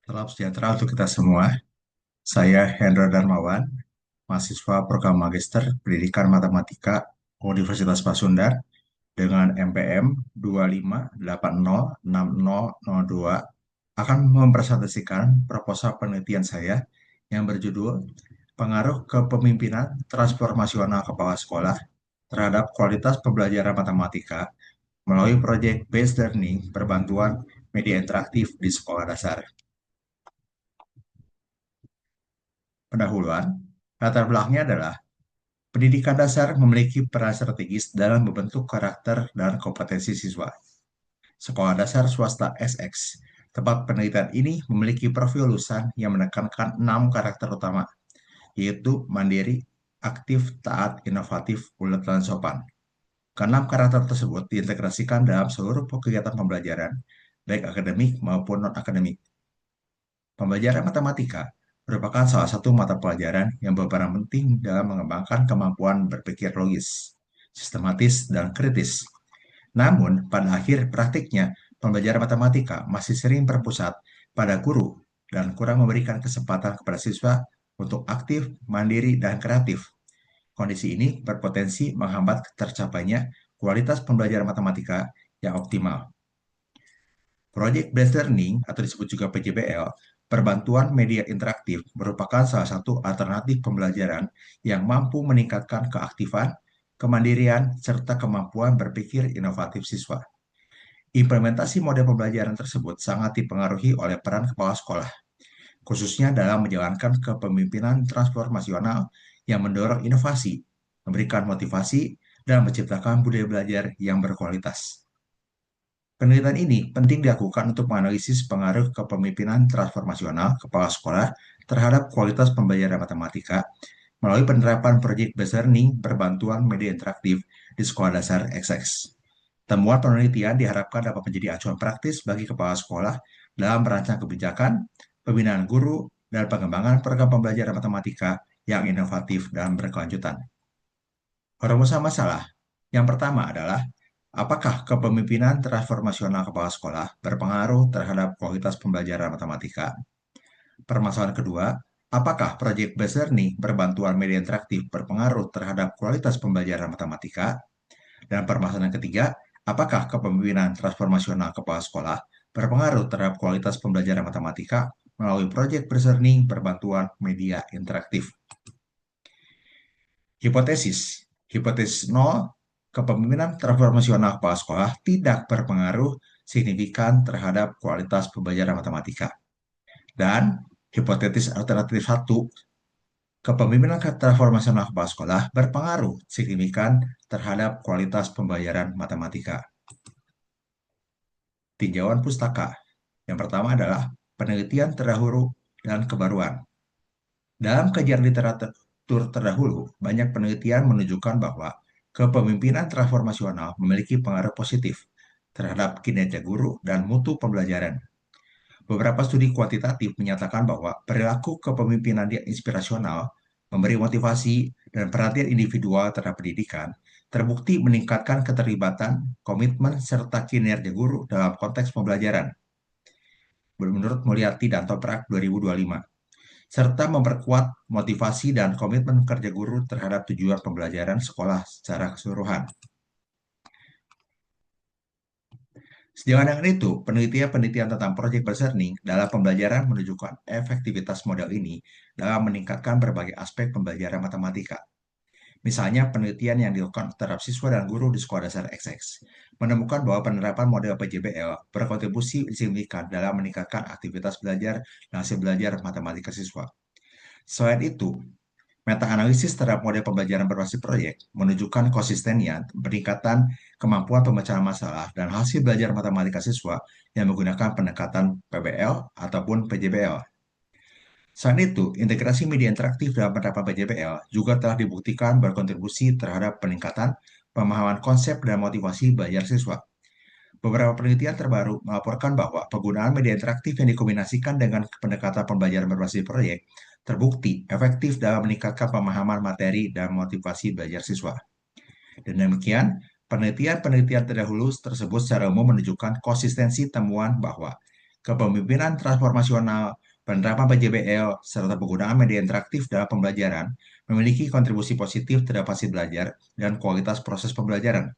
Salam sejahtera untuk kita semua. Saya Hendra Darmawan, mahasiswa program Magister Pendidikan Matematika Universitas Pasundan dengan MPM 25806002 akan mempresentasikan proposal penelitian saya yang berjudul Pengaruh Kepemimpinan Transformasional Kepala Sekolah terhadap Kualitas Pembelajaran Matematika melalui proyek Based Learning berbantuan media interaktif di sekolah dasar. Pendahuluan, latar belakangnya adalah pendidikan dasar memiliki peran strategis dalam membentuk karakter dan kompetensi siswa. Sekolah dasar swasta SX, tempat penelitian ini memiliki profil lulusan yang menekankan 6 karakter utama, yaitu mandiri, aktif, taat, inovatif, ulet, dan sopan. Keenam karakter tersebut diintegrasikan dalam seluruh kegiatan pembelajaran, baik akademik maupun non-akademik. Pembelajaran matematika merupakan salah satu mata pelajaran yang berperan penting dalam mengembangkan kemampuan berpikir logis, sistematis, dan kritis. Namun, pada akhir praktiknya, pembelajaran matematika masih sering berpusat pada guru dan kurang memberikan kesempatan kepada siswa untuk aktif, mandiri, dan kreatif. Kondisi ini berpotensi menghambat tercapainya kualitas pembelajaran matematika yang optimal. Project Based Learning atau disebut juga PJBL, perbantuan media interaktif merupakan salah satu alternatif pembelajaran yang mampu meningkatkan keaktifan, kemandirian, serta kemampuan berpikir inovatif siswa. Implementasi model pembelajaran tersebut sangat dipengaruhi oleh peran kepala sekolah, khususnya dalam menjalankan kepemimpinan transformasional yang mendorong inovasi, memberikan motivasi, dan menciptakan budaya belajar yang berkualitas. Penelitian ini penting dilakukan untuk menganalisis pengaruh kepemimpinan transformasional kepala sekolah terhadap kualitas pembelajaran matematika melalui penerapan proyek based learning berbantuan media interaktif di sekolah dasar XX. Temuan penelitian diharapkan dapat menjadi acuan praktis bagi kepala sekolah dalam merancang kebijakan, pembinaan guru, dan pengembangan program pembelajaran matematika yang inovatif dan berkelanjutan. Rumusan masalah yang pertama adalah apakah kepemimpinan transformasional kepala sekolah berpengaruh terhadap kualitas pembelajaran matematika? Permasalahan kedua, apakah proyek based learning berbantuan media interaktif berpengaruh terhadap kualitas pembelajaran matematika? Dan permasalahan ketiga, apakah kepemimpinan transformasional kepala sekolah berpengaruh terhadap kualitas pembelajaran matematika melalui proyek based learning berbantuan media interaktif? Hipotesis. Hipotesis 0, kepemimpinan transformasional kepala sekolah tidak berpengaruh signifikan terhadap kualitas pembelajaran matematika. Dan hipotesis alternatif 1, kepemimpinan transformasional kepala sekolah berpengaruh signifikan terhadap kualitas pembelajaran matematika. Tinjauan pustaka. Yang pertama adalah penelitian terdahulu dan kebaruan. Dalam kajian literatur terdahulu, banyak penelitian menunjukkan bahwa kepemimpinan transformasional memiliki pengaruh positif terhadap kinerja guru dan mutu pembelajaran. Beberapa studi kuantitatif menyatakan bahwa perilaku kepemimpinan yang inspirasional, memberi motivasi, dan perhatian individual terhadap pendidikan terbukti meningkatkan keterlibatan, komitmen, serta kinerja guru dalam konteks pembelajaran. Menurut Mulyati dan Toprak 2025, serta memperkuat motivasi dan komitmen kerja guru terhadap tujuan pembelajaran sekolah secara keseluruhan. Sejauh dengan itu, penelitian-penelitian tentang Project Based Learning dalam pembelajaran menunjukkan efektivitas model ini dalam meningkatkan berbagai aspek pembelajaran matematika. Misalnya, penelitian yang dilakukan terhadap siswa dan guru di sekolah dasar XX menemukan bahwa penerapan model PJBL berkontribusi signifikan dalam meningkatkan aktivitas belajar dan hasil belajar matematika siswa. Selain itu, meta-analisis terhadap model pembelajaran berbasis proyek menunjukkan konsistennya peningkatan kemampuan pemecahan masalah dan hasil belajar matematika siswa yang menggunakan pendekatan PBL ataupun PJBL. Selain itu, integrasi media interaktif dalam penerapan PJBL juga telah dibuktikan berkontribusi terhadap peningkatan pemahaman konsep dan motivasi belajar siswa. Beberapa penelitian terbaru melaporkan bahwa penggunaan media interaktif yang dikombinasikan dengan pendekatan pembelajaran berbasis proyek terbukti efektif dalam meningkatkan pemahaman materi dan motivasi belajar siswa. Dan demikian, penelitian-penelitian terdahulu tersebut secara umum menunjukkan konsistensi temuan bahwa kepemimpinan transformasional, penerapan PJBL, serta penggunaan media interaktif dalam pembelajaran memiliki kontribusi positif terhadap hasil belajar dan kualitas proses pembelajaran.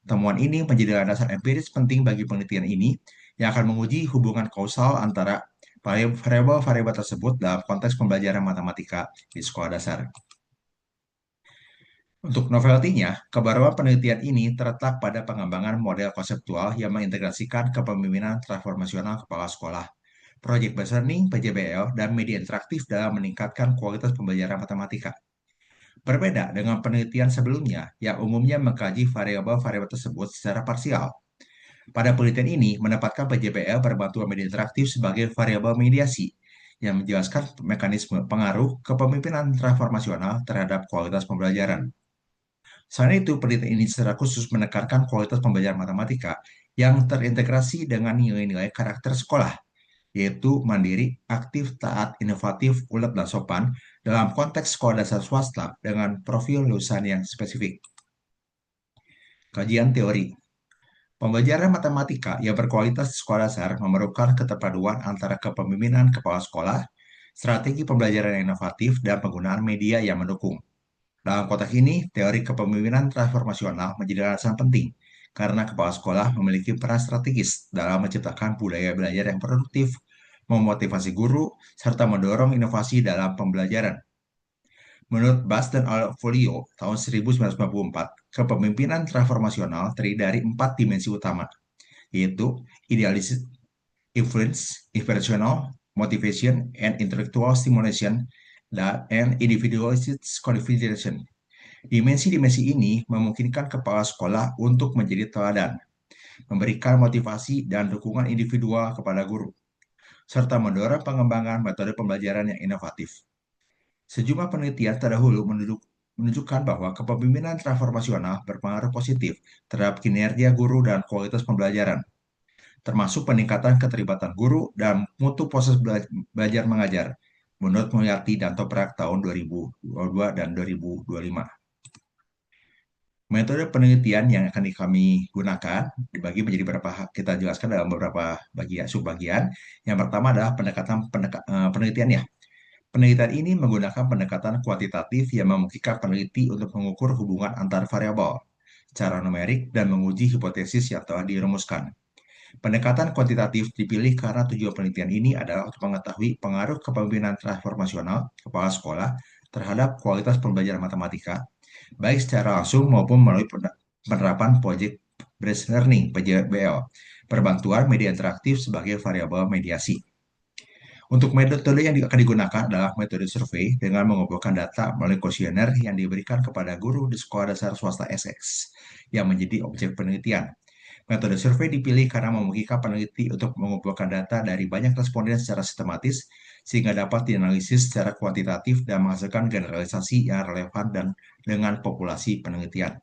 Temuan ini menjadi landasan empiris penting bagi penelitian ini yang akan menguji hubungan kausal antara variabel-variabel tersebut dalam konteks pembelajaran matematika di sekolah dasar. Untuk novelty-nya, kebaruan penelitian ini terletak pada pengembangan model konseptual yang mengintegrasikan kepemimpinan transformasional kepala sekolah, project based learning (PJBL), dan media interaktif dalam meningkatkan kualitas pembelajaran matematika. Berbeda dengan penelitian sebelumnya yang umumnya mengkaji variabel-variabel tersebut secara parsial. Pada penelitian ini, menempatkan PJBL berbantuan media interaktif sebagai variabel mediasi yang menjelaskan mekanisme pengaruh kepemimpinan transformasional terhadap kualitas pembelajaran. Selain itu, penelitian ini secara khusus menekankan kualitas pembelajaran matematika yang terintegrasi dengan nilai-nilai karakter sekolah, yaitu mandiri, aktif, taat, inovatif, ulet, dan sopan dalam konteks sekolah dasar swasta dengan profil lulusan yang spesifik. Kajian teori. Pembelajaran matematika yang berkualitas di sekolah dasar memerlukan keterpaduan antara kepemimpinan kepala sekolah, strategi pembelajaran yang inovatif, dan penggunaan media yang mendukung. Dalam konteks ini, teori kepemimpinan transformasional menjadi alasan penting karena kepala sekolah memiliki peran strategis dalam menciptakan budaya belajar yang produktif, memotivasi guru, serta mendorong inovasi dalam pembelajaran. Menurut Bass dan Folio tahun 1994, kepemimpinan transformasional terdiri dari 4 dimensi utama, yaitu idealism, influence, inspirational, motivation, and intellectual stimulation, and individualistic configuration. Dimensi-dimensi ini memungkinkan kepala sekolah untuk menjadi teladan, memberikan motivasi dan dukungan individual kepada guru, serta mendorong pengembangan metode pembelajaran yang inovatif. Sejumlah penelitian terdahulu menunjukkan bahwa kepemimpinan transformasional berpengaruh positif terhadap kinerja guru dan kualitas pembelajaran, termasuk peningkatan keterlibatan guru dan mutu proses belajar mengajar, menurut Mulyati dan Toprak tahun 2022 dan 2025. Metode penelitian yang akan kami gunakan dibagi menjadi beberapa, kita jelaskan dalam beberapa bagian subbagian. Yang pertama adalah penelitian ya. Penelitian ini menggunakan pendekatan kuantitatif yang memungkinkan peneliti untuk mengukur hubungan antar variabel secara numerik dan menguji hipotesis yang telah dirumuskan. Pendekatan kuantitatif dipilih karena tujuan penelitian ini adalah untuk mengetahui pengaruh kepemimpinan transformasional kepala sekolah terhadap kualitas pembelajaran matematika, baik secara langsung maupun melalui penerapan Project Based Learning (PJBL), perbantuan media interaktif sebagai variabel mediasi. Untuk metode yang akan digunakan adalah metode survei dengan mengumpulkan data melalui kuesioner yang diberikan kepada guru di sekolah dasar swasta SX yang menjadi objek penelitian. Metode survei dipilih karena memungkinkan peneliti untuk mengumpulkan data dari banyak responden secara sistematis sehingga dapat dianalisis secara kuantitatif dan menghasilkan generalisasi yang relevan dan dengan populasi penelitian.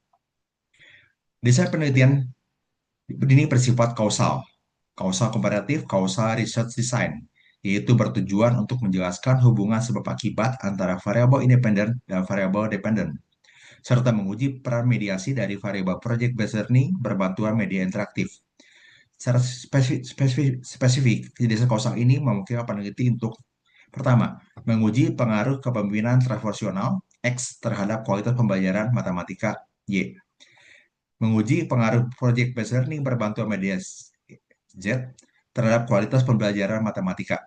Desain penelitian ini bersifat kausal komparatif, kausal research design, yaitu bertujuan untuk menjelaskan hubungan sebab akibat antara variabel independen dan variabel dependen, serta menguji peran mediasi dari variabel project based learning berbantuan media interaktif. Secara spesifik, desain kausal ini memungkinkan peneliti untuk pertama, menguji pengaruh kepemimpinan transformasional X terhadap kualitas pembelajaran matematika Y. Menguji pengaruh project based learning berbantuan media Z terhadap kualitas pembelajaran matematika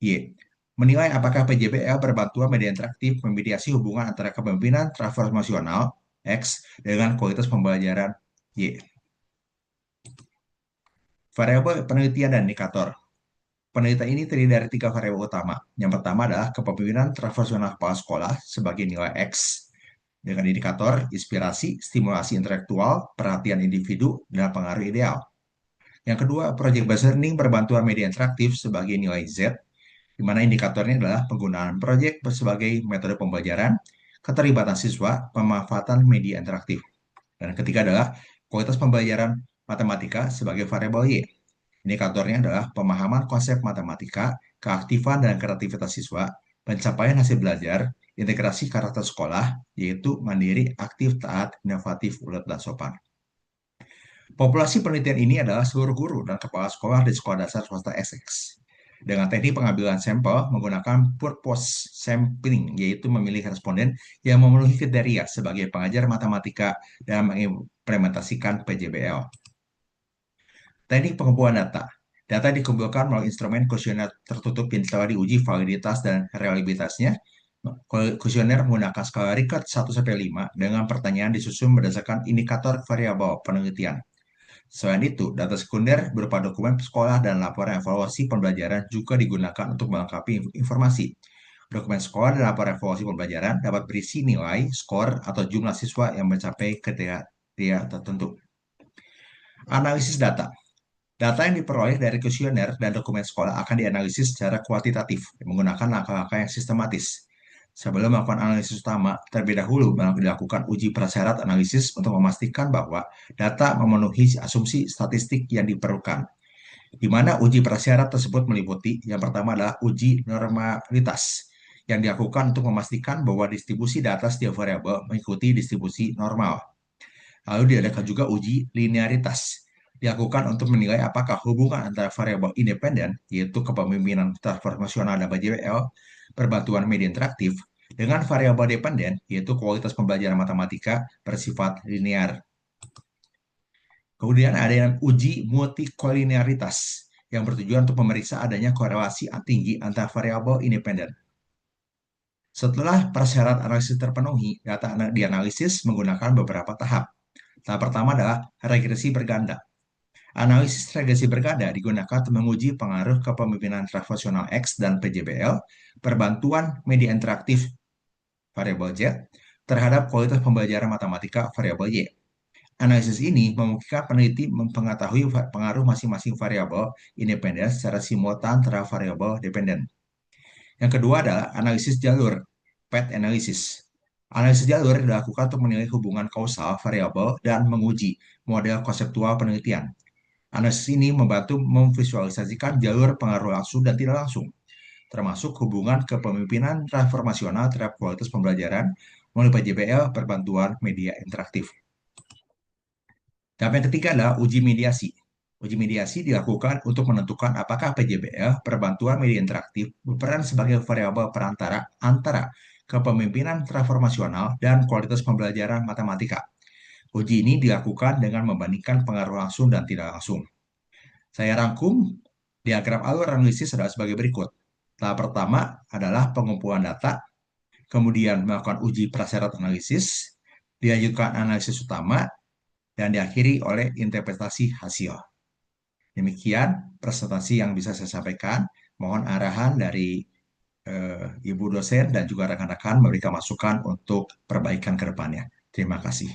Y. Menilai apakah PJBL berbantuan media interaktif memediasi hubungan antara kepemimpinan transformasional X dengan kualitas pembelajaran Y. Variabel penelitian dan indikator. Penelitian ini terdiri dari 3 variabel utama. Yang pertama adalah kepemimpinan transformasional kepala sekolah sebagai nilai X dengan indikator inspirasi, stimulasi intelektual, perhatian individu, dan pengaruh ideal. Yang kedua, project based learning berbantuan media interaktif sebagai nilai Z, di mana indikatornya adalah penggunaan project sebagai metode pembelajaran, keterlibatan siswa, pemanfaatan media interaktif. Dan ketiga adalah kualitas pembelajaran matematika sebagai variabel Y. Indikatornya adalah pemahaman konsep matematika, keaktifan dan kreativitas siswa, pencapaian hasil belajar, integrasi karakter sekolah, yaitu mandiri, aktif, taat, inovatif, ulet, dan sopan. Populasi penelitian ini adalah seluruh guru dan kepala sekolah di sekolah dasar swasta Essex. Dengan teknik pengambilan sampel menggunakan purpose sampling, yaitu memilih responden yang memenuhi kriteria sebagai pengajar matematika dan mengimplementasikan PJBL. Teknik pengumpulan data. Data dikumpulkan melalui instrumen kuesioner tertutup yang telah diuji validitas dan reliabilitasnya. Kuesioner menggunakan skala Likert 1-5 dengan pertanyaan disusun berdasarkan indikator variabel penelitian. Selain itu, data sekunder berupa dokumen sekolah dan laporan evaluasi pembelajaran juga digunakan untuk melengkapi informasi. Dokumen sekolah dan laporan evaluasi pembelajaran dapat berisi nilai, skor, atau jumlah siswa yang mencapai kriteria tertentu. Analisis data. Data yang diperoleh dari kuesioner dan dokumen sekolah akan dianalisis secara kuantitatif menggunakan langkah-langkah yang sistematis. Sebelum melakukan analisis utama, terlebih dahulu dilakukan uji prasyarat analisis untuk memastikan bahwa data memenuhi asumsi statistik yang diperlukan. Di mana uji prasyarat tersebut meliputi yang pertama adalah uji normalitas yang dilakukan untuk memastikan bahwa distribusi data setiap variabel mengikuti distribusi normal. Lalu diadakan juga uji linearitas. Dilakukan untuk menilai apakah hubungan antara variabel independen, yaitu kepemimpinan transformasional dan BJWL, perbantuan media interaktif, dengan variabel dependen, yaitu kualitas pembelajaran matematika, bersifat linear. Kemudian ada yang uji multikolinearitas, yang bertujuan untuk memeriksa adanya korelasi tinggi antara variabel independen. Setelah persyarat analisis terpenuhi, data dianalisis menggunakan beberapa tahap. Tahap pertama adalah regresi berganda. Analisis regresi berganda digunakan untuk menguji pengaruh kepemimpinan transformasional X dan PJBL, perbantuan media interaktif variabel Z, terhadap kualitas pembelajaran matematika variabel Y. Analisis ini memungkinkan peneliti mengetahui pengaruh masing-masing variabel independen secara simultan terhadap variabel dependen. Yang kedua adalah analisis jalur, path analysis. Analisis jalur dilakukan untuk menilai hubungan kausal variabel dan menguji model konseptual penelitian. Analisis ini membantu memvisualisasikan jalur pengaruh langsung dan tidak langsung, termasuk hubungan kepemimpinan transformasional terhadap kualitas pembelajaran melalui PJBL perbantuan media interaktif. Tahap yang ketiga adalah uji mediasi. Uji mediasi dilakukan untuk menentukan apakah PJBL perbantuan media interaktif berperan sebagai variabel perantara antara kepemimpinan transformasional dan kualitas pembelajaran matematika. Uji ini dilakukan dengan membandingkan pengaruh langsung dan tidak langsung. Saya rangkum diagram alur analisis adalah sebagai berikut. Tahap pertama adalah pengumpulan data, kemudian melakukan uji prasyarat analisis, dilanjutkan analisis utama, dan diakhiri oleh interpretasi hasil. Demikian presentasi yang bisa saya sampaikan. Mohon arahan dari Ibu dosen dan juga rekan-rekan memberikan masukan untuk perbaikan ke depannya. Terima kasih.